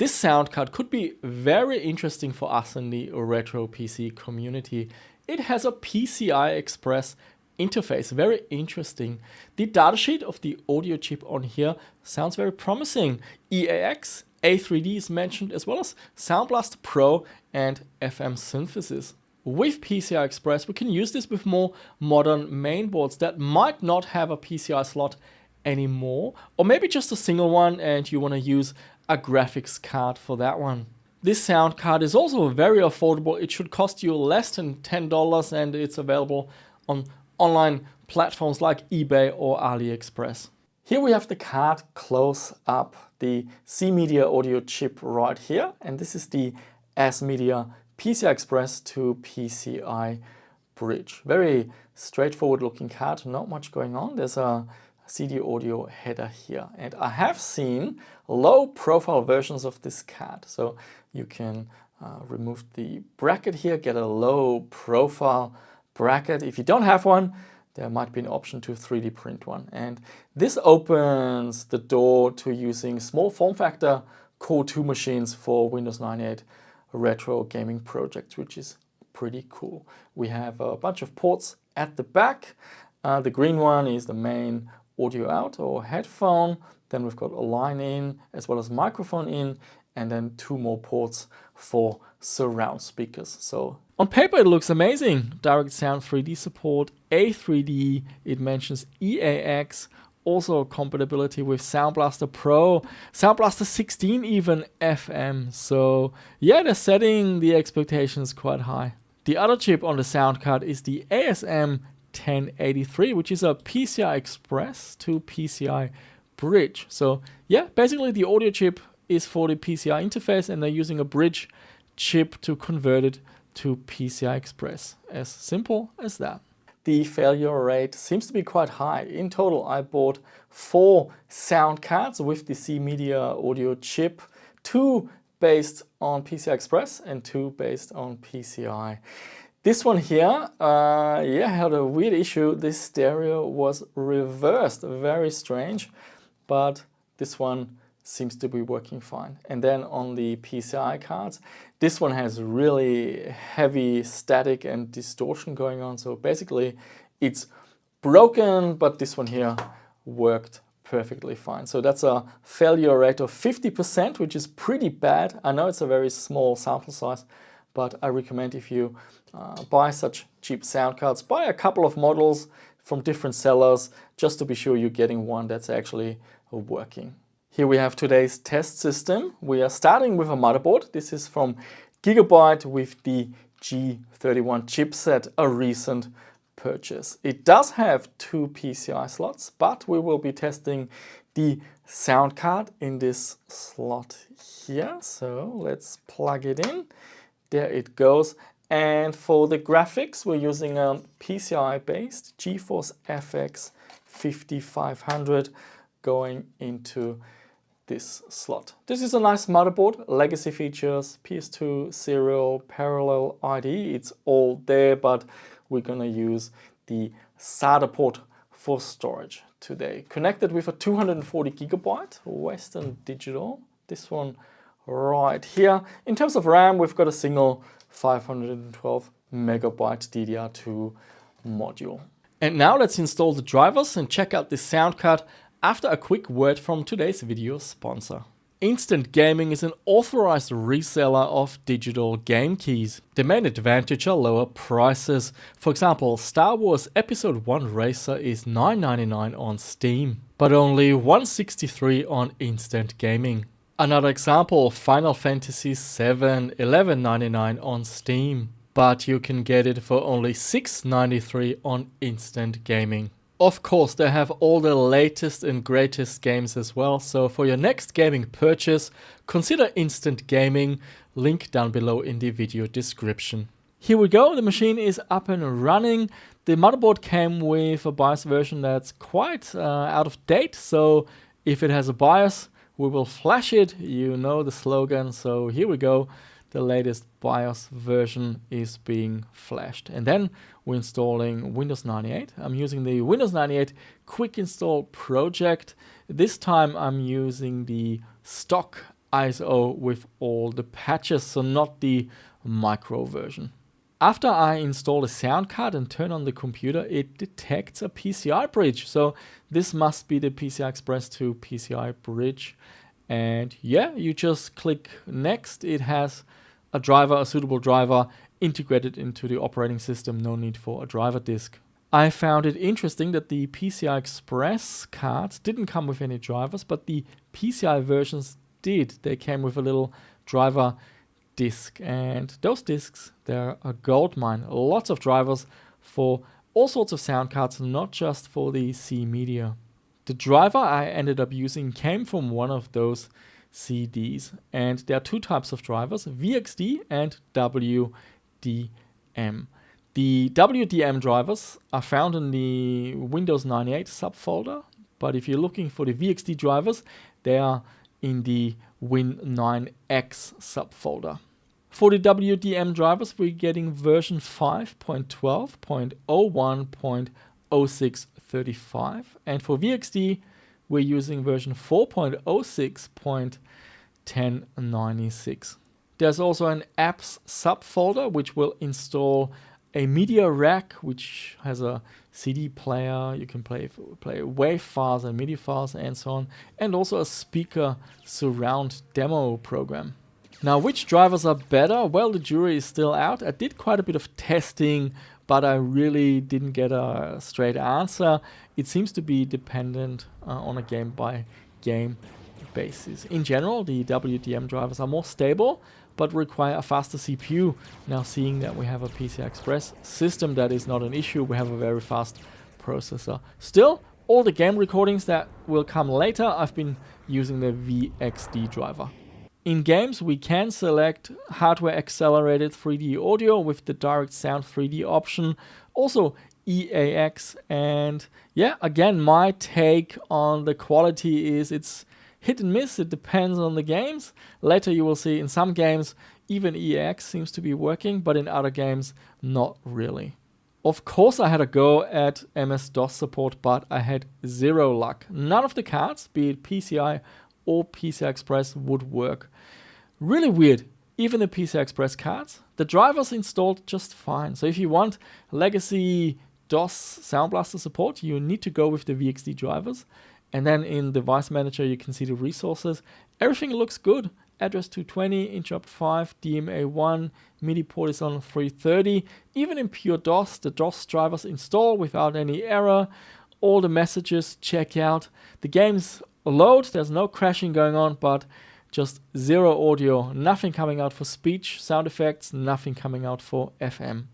This sound card could be very interesting for us in the retro PC community. It has a PCI Express interface, very interesting. The datasheet of the audio chip on here sounds very promising. EAX, A3D is mentioned, as well as Sound Blaster Pro and FM synthesis. With PCI Express, we can use this with more modern mainboards that might not have a PCI slot anymore, or maybe just a single one and you want to use a graphics card for that one. This sound card is also very affordable. It should cost you less than $10 and it's available on online platforms like eBay or AliExpress. Here we have the card close up, the C-Media audio chip right here, and this is the C-Media PCI Express to PCI bridge. Very straightforward looking card, not much going on. There's a CD audio header here, and I have seen low profile versions of this card, so you can remove the bracket here, get a low profile bracket. If you don't have one, there might be an option to 3D print one, and this opens the door to using small form factor Core 2 machines for Windows 98 retro gaming projects, which is pretty cool. We have a bunch of ports at the back. The green one is the main audio out or headphone. Then we've got a line in as well as microphone in, and then 2 more ports for surround speakers. So on paper it looks amazing. Direct Sound 3D support, A3D, it mentions EAX, also compatibility with Sound Blaster Pro, Sound Blaster 16 even, FM. So yeah, they're setting the expectations quite high. The other chip on the sound card is the ASM1083, which is a PCI Express to PCI bridge. So yeah, basically the audio chip is for the PCI interface and they're using a bridge chip to convert it to PCI Express. As simple as that. The failure rate seems to be quite high. In total, I bought 4 sound cards with the C-Media audio chip, 2 based on PCI Express and 2 based on PCI. This one here, had a weird issue. This stereo was reversed, very strange, but this one seems to be working fine. And then on the PCI cards, this one has really heavy static and distortion going on. So basically it's broken, but this one here worked perfectly fine. So that's a failure rate of 50%, which is pretty bad. I know it's a very small sample size, but I recommend if you buy such cheap sound cards, buy a couple of models from different sellers just to be sure you're getting one that's actually working. Here we have today's test system. We are starting with a motherboard. This is from Gigabyte with the G31 chipset, a recent purchase. It does have 2 PCI slots, but we will be testing the sound card in this slot here. So let's plug it in. There it goes. And for the graphics, we're using a PCI-based GeForce FX 5500 going into this slot. This is a nice motherboard, legacy features, PS2, serial, parallel ID, it's all there, but we're gonna use the SATA port for storage today. Connected with a 240 gigabyte Western Digital, this one right here. In terms of RAM, we've got a single 512 megabyte DDR2 module. And now let's install the drivers and check out this sound card after a quick word from today's video sponsor. Instant Gaming is an authorized reseller of digital game keys. The main advantage are lower prices. For example, Star Wars Episode 1 Racer is $9.99 on Steam, but only $163 on Instant Gaming. Another example, Final Fantasy VII, $11.99 on Steam, but you can get it for only $6.93 on Instant Gaming. Of course, they have all the latest and greatest games as well, so for your next gaming purchase, consider Instant Gaming, link down below in the video description. Here we go, the machine is up and running. The motherboard came with a BIOS version that's quite out of date, so if it has a BIOS, we will flash it. You know the slogan, so here we go. The latest BIOS version is being flashed. And then we're installing Windows 98. I'm using the Windows 98 Quick Install project. This time I'm using the stock ISO with all the patches, so not the micro version. After I install a sound card and turn on the computer, it detects a PCI bridge. So this must be the PCI Express to PCI bridge. And yeah, you just click next. It has a driver, a suitable driver integrated into the operating system. No need for a driver disk. I found it interesting that the PCI Express cards didn't come with any drivers, but the PCI versions did. They came with a little driver disk, and those disks, they're a gold mine. Lots of drivers for all sorts of sound cards, not just for the C-Media. The driver I ended up using came from one of those CDs, and there are two types of drivers, VXD and WDM. The WDM drivers are found in the Windows 98 subfolder, but if you're looking for the VXD drivers, they are in the Win9X subfolder. For the WDM drivers, we're getting version 5.12.01.0635, and for VXD, we're using version 4.06.1096. There's also an apps subfolder which will install a media rack which has a CD player. You can play WAV files and MIDI files and so on, and also a speaker surround demo program. Now, which drivers are better? Well, the jury is still out. I did quite a bit of testing, but I really didn't get a straight answer. It seems to be dependent on a game-by-game basis. In general, the WDM drivers are more stable, but require a faster CPU. Now, seeing that we have a PCI Express system, that is not an issue. We have a very fast processor. Still, all the game recordings that will come later, I've been using the VXD driver. In games, we can select hardware accelerated 3D audio with the direct sound 3D option, also EAX, and yeah, again, my take on the quality is it's hit and miss. It depends on the games. Later you will see in some games even EAX seems to be working, but in other games not really. Of course I had a go at MS-DOS support, but I had zero luck. None of the cards, be it PCI or PCI Express, would work. Really weird. Even the PCI Express cards, the drivers installed just fine. So if you want legacy DOS Sound Blaster support, you need to go with the VXD drivers. And then in Device Manager, you can see the resources. Everything looks good. Address 220, interrupt 5, DMA1, MIDI port is on 330. Even in pure DOS, the DOS drivers install without any error. All the messages check out. The games load, there's no crashing going on, but just zero audio, nothing coming out for speech, sound effects, nothing coming out for FM.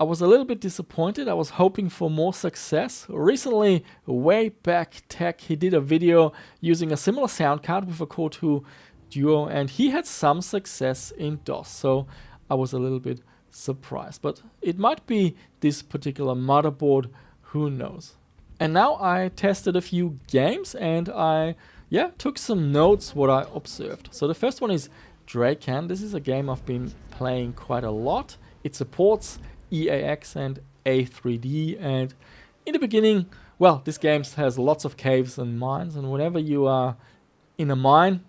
I was a little bit disappointed. I was hoping for more success. Recently, way back Tech, he did a video using a similar sound card with a Core 2 Duo, and he had some success in DOS. So I was a little bit surprised, but it might be this particular motherboard, who knows. And now I tested a few games, and I took some notes what I observed. So the first one is Draken. This is a game I've been playing quite a lot. It supports EAX and A3D, and in the beginning, well, this game has lots of caves and mines, and whenever you are in a mine,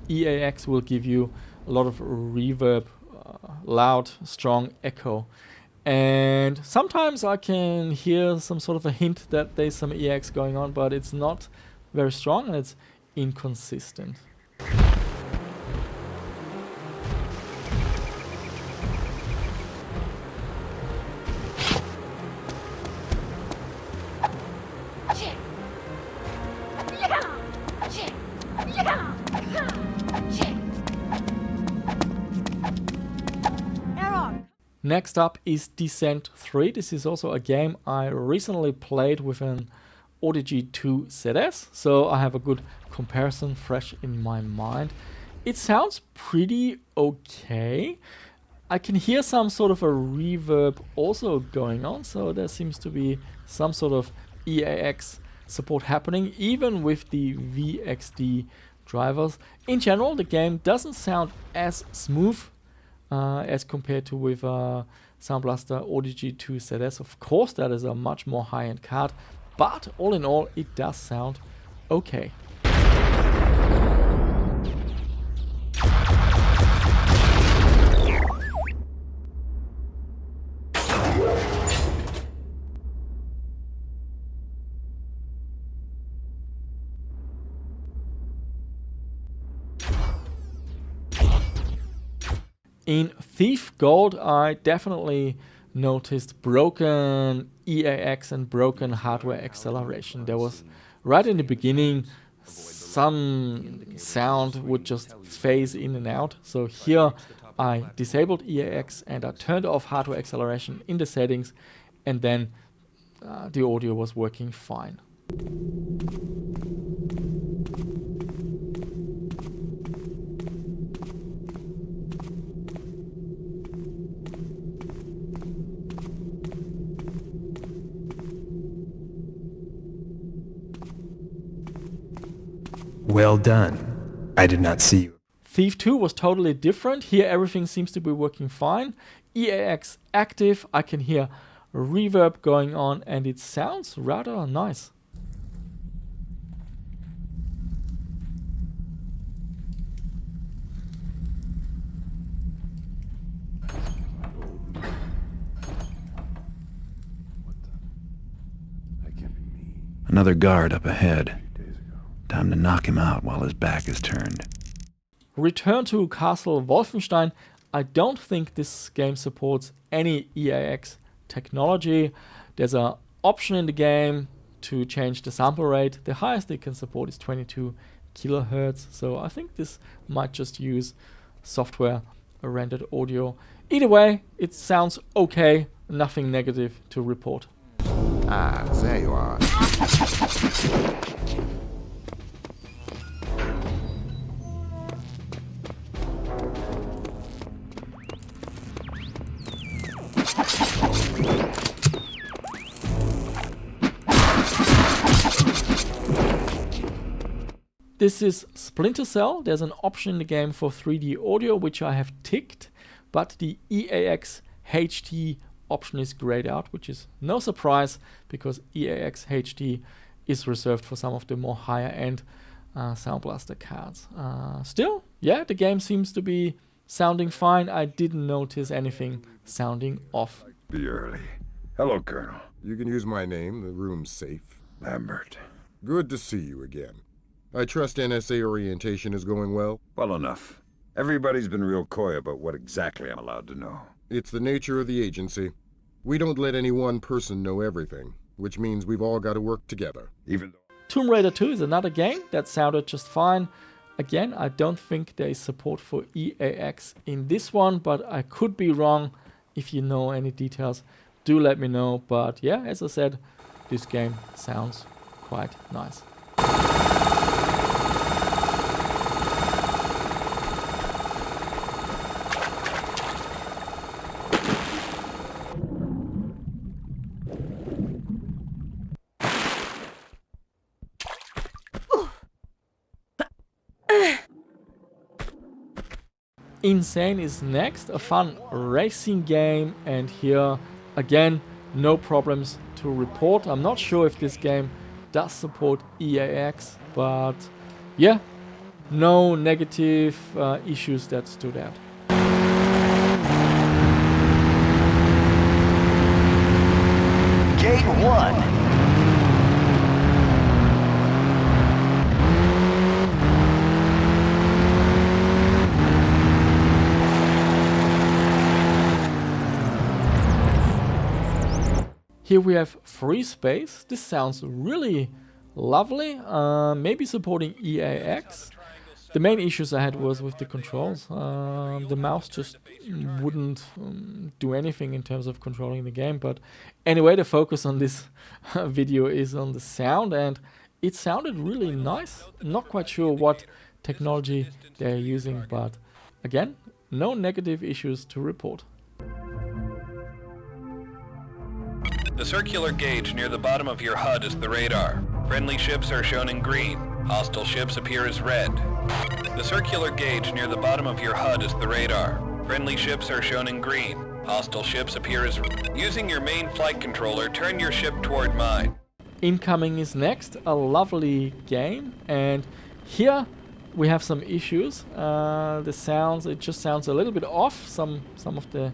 EAX will give you a lot of reverb, loud, strong echo. And sometimes I can hear some sort of a hint that there's some EAX going on, but it's not very strong and it's inconsistent. Next up is Descent 3. This is also a game I recently played with an Audio-G 2 ZS, so I have a good comparison fresh in my mind. It sounds pretty okay. I can hear some sort of a reverb also going on, so there seems to be some sort of EAX support happening, even with the VXD drivers. In general, the game doesn't sound as smooth as compared to with Sound Blaster Audio-G 2 ZS. Of course, that is a much more high-end card, but all in all, it does sound okay. In Thief Gold, I definitely noticed broken EAX and broken hardware acceleration. There was, right in the beginning, some sound would just phase in and out. So here I disabled EAX and I turned off hardware acceleration in the settings, and then the audio was working fine. Well done. I did not see you. Thief 2 was totally different. Here everything seems to be working fine. EAX active, I can hear reverb going on, and it sounds rather nice. Another guard up ahead. Time to knock him out while his back is turned. Return to Castle Wolfenstein. I don't think this game supports any EAX technology. There's an option in the game to change the sample rate. The highest it can support is 22 kilohertz. So I think this might just use software rendered audio. Either way, it sounds okay. Nothing negative to report. Ah, there you are. This is Splinter Cell. There's an option in the game for 3D audio, which I have ticked, but the EAX HD option is grayed out, which is no surprise because EAX HD is reserved for some of the more higher end Sound Blaster cards. Still, yeah, the game seems to be sounding fine. I didn't notice anything sounding off. Be early. Hello, Colonel. You can use my name. The room's safe. Lambert. Good to see you again. I trust NSA orientation is going well? Well enough. Everybody's been real coy about what exactly I'm allowed to know. It's the nature of the agency. We don't let any one person know everything, which means we've all got to work together. Even though Tomb Raider 2 is another game that sounded just fine. Again, I don't think there is support for EAX in this one, but I could be wrong. If you know any details, do let me know. But yeah, as I said, this game sounds quite nice. Insane is next, a fun racing game, and here again no problems to report. I'm not sure if this game does support EAX, but yeah, no negative issues that stood out. Gate 1. Here we have free space. This sounds really lovely. Maybe supporting EAX. The main issues I had was with the controls. The mouse just wouldn't do anything in terms of controlling the game. But anyway, the focus on this video is on the sound, and it sounded really nice. Not quite sure what technology they're using, but again, no negative issues to report. The circular gauge near the bottom of your HUD is the radar. Friendly ships are shown in green. Hostile ships appear as red. The circular gauge near the bottom of your HUD is the radar. Friendly ships are shown in green. Hostile ships appear as red. Using your main flight controller, turn your ship toward mine. Incoming is next, a lovely game, and here we have some issues. The sounds, it just sounds a little bit off, some of the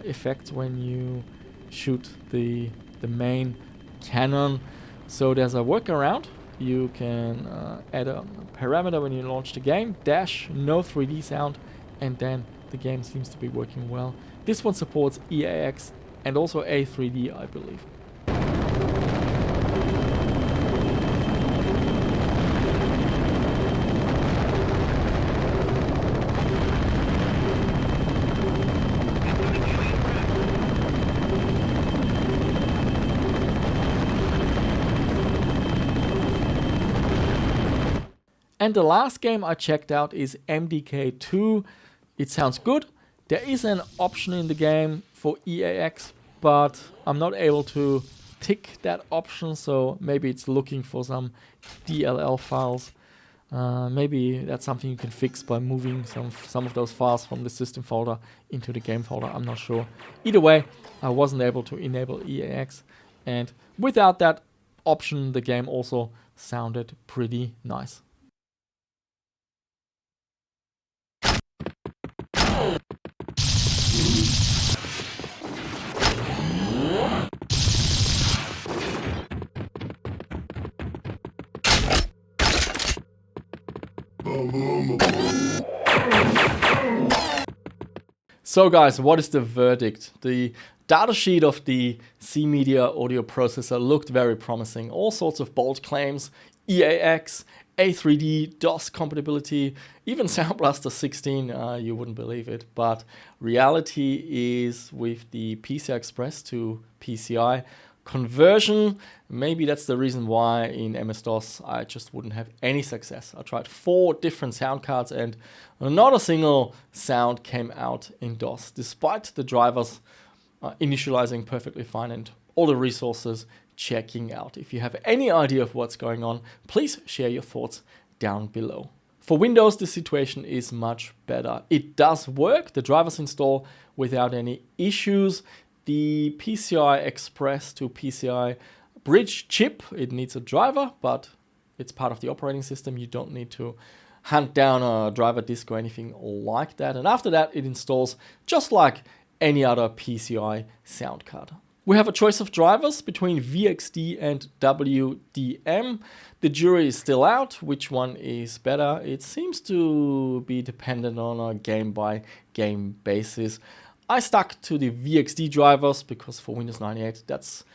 effects when you shoot the main cannon. So there's a workaround. You can add a parameter when you launch the game, dash no 3D sound and then the game seems to be working well. This one supports EAX and also A3D, I believe. And the last game I checked out is MDK2. It sounds good. There is an option in the game for EAX, but I'm not able to tick that option, so maybe it's looking for some DLL files. Maybe that's something you can fix by moving some of those files from the system folder into the game folder. I'm not sure. Either way, I wasn't able to enable EAX, and without that option, the game also sounded pretty nice. So guys, what is the verdict? The datasheet of the C-Media audio processor looked very promising. All sorts of bold claims, EAX, A3D, DOS compatibility, even Sound Blaster 16, you wouldn't believe it. But reality is with the PCI Express to PCI conversion, maybe that's the reason why in MS-DOS I just wouldn't have any success. I tried 4 different sound cards and not a single sound came out in DOS, despite the drivers initializing perfectly fine and all the resources checking out. If you have any idea of what's going on, please share your thoughts down below. For Windows, the situation is much better. It does work, the drivers install without any issues. The PCI Express to PCI bridge chip, it needs a driver, but it's part of the operating system. You don't need to hunt down a driver disk or anything like that. And after that, it installs just like any other PCI sound card. We have a choice of drivers between VXD and WDM. The jury is still out. Which one is better? It seems to be dependent on a game-by-game basis. I stuck to the VXD drivers because for Windows 98, that's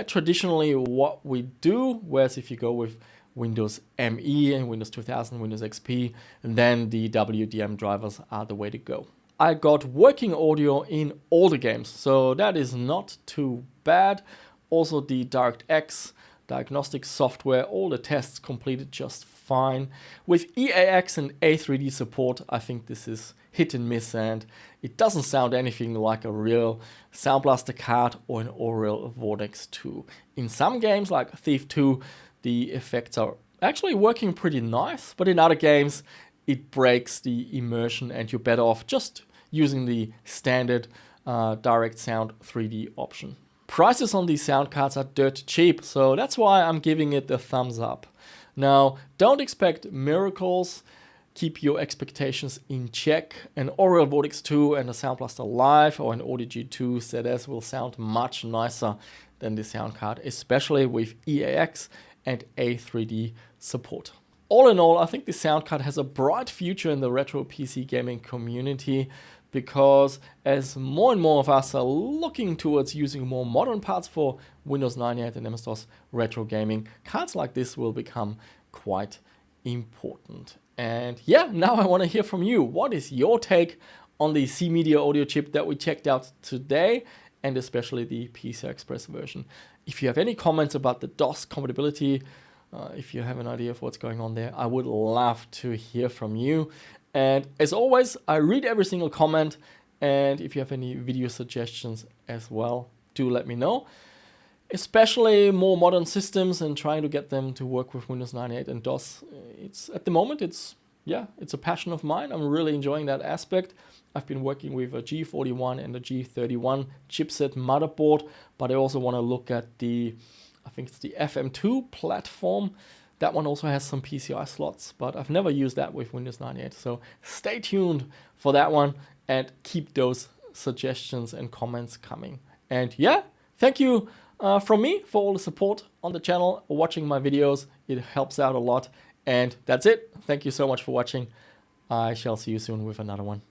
traditionally what we do. Whereas if you go with Windows ME and Windows 2000, Windows XP, then the WDM drivers are the way to go. I got working audio in all the games, so that is not too bad. Also the DirectX diagnostic software, all the tests completed just fine. With EAX and A3D support, I think this is hit and miss, and it doesn't sound anything like a real Sound Blaster card or an Oriel Vortex 2. In some games like Thief 2, the effects are actually working pretty nice, but in other games it breaks the immersion and you're better off just using the standard direct sound 3D option. Prices on these sound cards are dirt cheap, so that's why I'm giving it a thumbs up. Now, don't expect miracles. Keep your expectations in check. An Oriel Vortex 2 and a Sound Blaster Live or an Audio G2 ZS will sound much nicer than this sound card, especially with EAX and A3D support. All in all, I think this sound card has a bright future in the retro PC gaming community, because as more and more of us are looking towards using more modern parts for Windows 98 and MS-DOS retro gaming, cards like this will become quite important. And yeah, now I want to hear from you. What is your take on the C-Media audio chip that we checked out today, and especially the PCI Express version? If you have any comments about the DOS compatibility, if you have an idea of what's going on there, I would love to hear from you. And as always, I read every single comment, and if you have any video suggestions as well, do let me know. Especially more modern systems and trying to get them to work with Windows 98 and DOS. At the moment, it's a passion of mine. I'm really enjoying that aspect. I've been working with a G41 and a G31 chipset motherboard, but I also want to look at I think it's the FM2 platform. That one also has some PCI slots, but I've never used that with Windows 98. So stay tuned for that one and keep those suggestions and comments coming. And yeah, thank you from me for all the support on the channel, watching my videos. It helps out a lot. And that's it. Thank you so much for watching. I shall see you soon with another one.